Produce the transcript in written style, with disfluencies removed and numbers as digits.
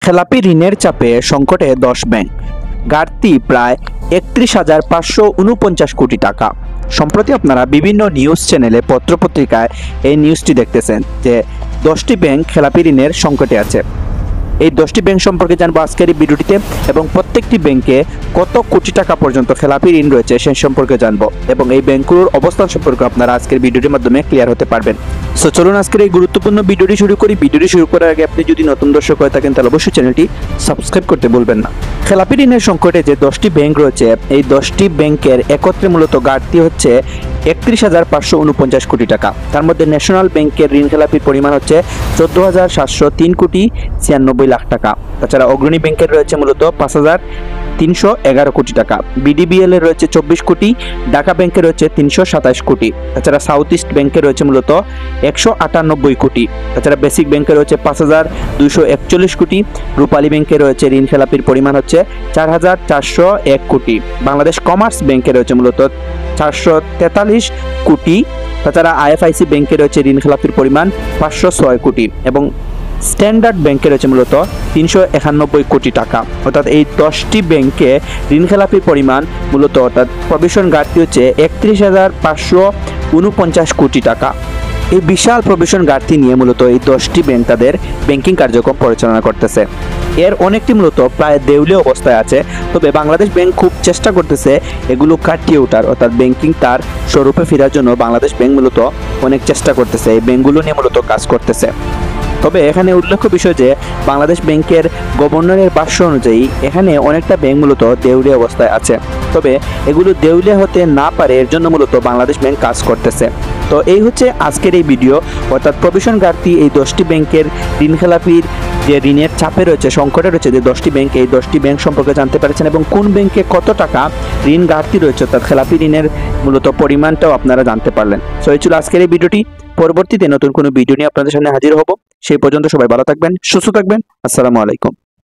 খেলাপি ঋণের চাপে সংকটে 10 ব্যাংক, ঘাটতি প্রায় 31,549 কোটি টাকা। সম্প্রতি আপনারা বিভিন্ন নিউজ চ্যানেলে পত্রপত্রিকায় এই নিউজটি দেখতেছেন যে 10টি ব্যাংক খেলাপি ঋণের সংকটে আছে। এই 10টি ব্যাংক সম্পর্কে জানবো আজকের এই ভিডিওটিতে, এবং প্রত্যেকটি ব্যাংকে কত কোটি টাকা পর্যন্ত খেলাপি ঋণ রয়েছে সে সম্পর্কে জানবো, এবং এই ব্যাংকগুলোর অবস্থান সম্পর্কে আপনারা আজকের ভিডিওটির মাধ্যমে ক্লিয়ার হতে পারবেন। সো চলুন আজকের এই গুরুত্বপূর্ণ ভিডিওটি শুরু করি। ভিডিওটি শুরু করার আগে আপনি যদি নতুন দর্শক হয়ে থাকেন তাহলে অবশ্যই চ্যানেলটি সাবস্ক্রাইব করতে ভুলবেন না। খেলাপি ঋণের সংকটে যে 10টি ব্যাংক রয়েছে, এই 10টি ব্যাংকের একত্রে মূলত ঘাটতি হচ্ছে 31,549 কোটি টাকা। তার মধ্যে ন্যাশনাল ব্যাংকের ঋণ খেলাপির পরিমাণ হচ্ছে 14,703 কোটি 96 লাখ টাকা। তাছাড়া অগ্রণী ব্যাংকের রয়েছে মূলত 5,311 কোটি টাকা, বিডিবিএল এর রয়েছে 24 কোটি, ঢাকা ব্যাংকের রয়েছে 327 কোটি। তাছাড়া সাউথ ইস্ট ব্যাংকের রয়েছে মূলত 198 কোটি। তাছাড়া বেসিক ব্যাংকের রয়েছে 5,241 কোটি, রূপালী ব্যাংকের রয়েছে ঋণ খেলাপির পরিমাণ হচ্ছে 4,401 কোটি। বাংলাদেশ কমার্স ব্যাংকের রয়েছে মূলত 443 কোটি। তাছাড়া আইএফআইসি ব্যাংকে রয়েছে ঋণ খেলাপির পরিমাণ 506 কোটি, এবং স্ট্যান্ডার্ড ব্যাংকে রয়েছে মূলত 391 কোটি টাকা। অর্থাৎ এই 10টি ব্যাংকে ঋণ খেলাপির পরিমাণ মূলত অর্থাৎ প্রভিশন ঘাটতি হচ্ছে 31,549 কোটি টাকা। এই বিশাল প্রভিশন ঘাটতি নিয়ে মূলত এই 10টি ব্যাংক তাদের ব্যাংকিং কার্যক্রম পরিচালনা করতেছে। এর অনেকটি মূলত প্রায় দেউলিয়া অবস্থায় আছে, তবে বাংলাদেশ ব্যাংক খুব চেষ্টা করতেছে এগুলো কাটিয়ে ওঠার, অর্থাৎ ব্যাংকিং তার স্বরূপে ফেরার জন্য বাংলাদেশ ব্যাংক মূলত অনেক চেষ্টা করতেছে, এই ব্যাংকগুলো নিয়ে মূলত কাজ করতেছে। তবে এখানে উল্লেখ্য বিষয় যে বাংলাদেশ ব্যাংকের গভর্নরের ভাষ্য অনুযায়ী এখানে অনেকটা ব্যাংক মূলত দেউলিয়া অবস্থায় আছে, তবে এগুলো দেউলিয়া হতে না পারে এর জন্য মূলত বাংলাদেশ ব্যাংক কাজ করতেছে। তো এই হচ্ছে আজকের এই ভিডিও, অর্থাৎ প্রভিশন ঘাটতি এই 10টি ব্যাংকের ঋণ খেলাপির যে ঋণের চাপে রয়েছে, সংকটে রয়েছে যে 10টি ব্যাংক, এই 10টি ব্যাংক সম্পর্কে জানতে পেরেছেন, এবং কোন ব্যাংকে কত টাকা ঋণ ঘাটতি রয়েছে অর্থাৎ খেলাপি ঋণের মূলত পরিমাণটাও আপনারা জানতে পারলেন। সো এই ছিল আজকের এই ভিডিওটি। পরবর্তীতে নতুন কোনো ভিডিও নিয়ে আপনাদের সামনে হাজির হব। সেই পর্যন্ত সবাই ভালো থাকবেন, সুস্থ থাকবেন। আসসালামু আলাইকুম।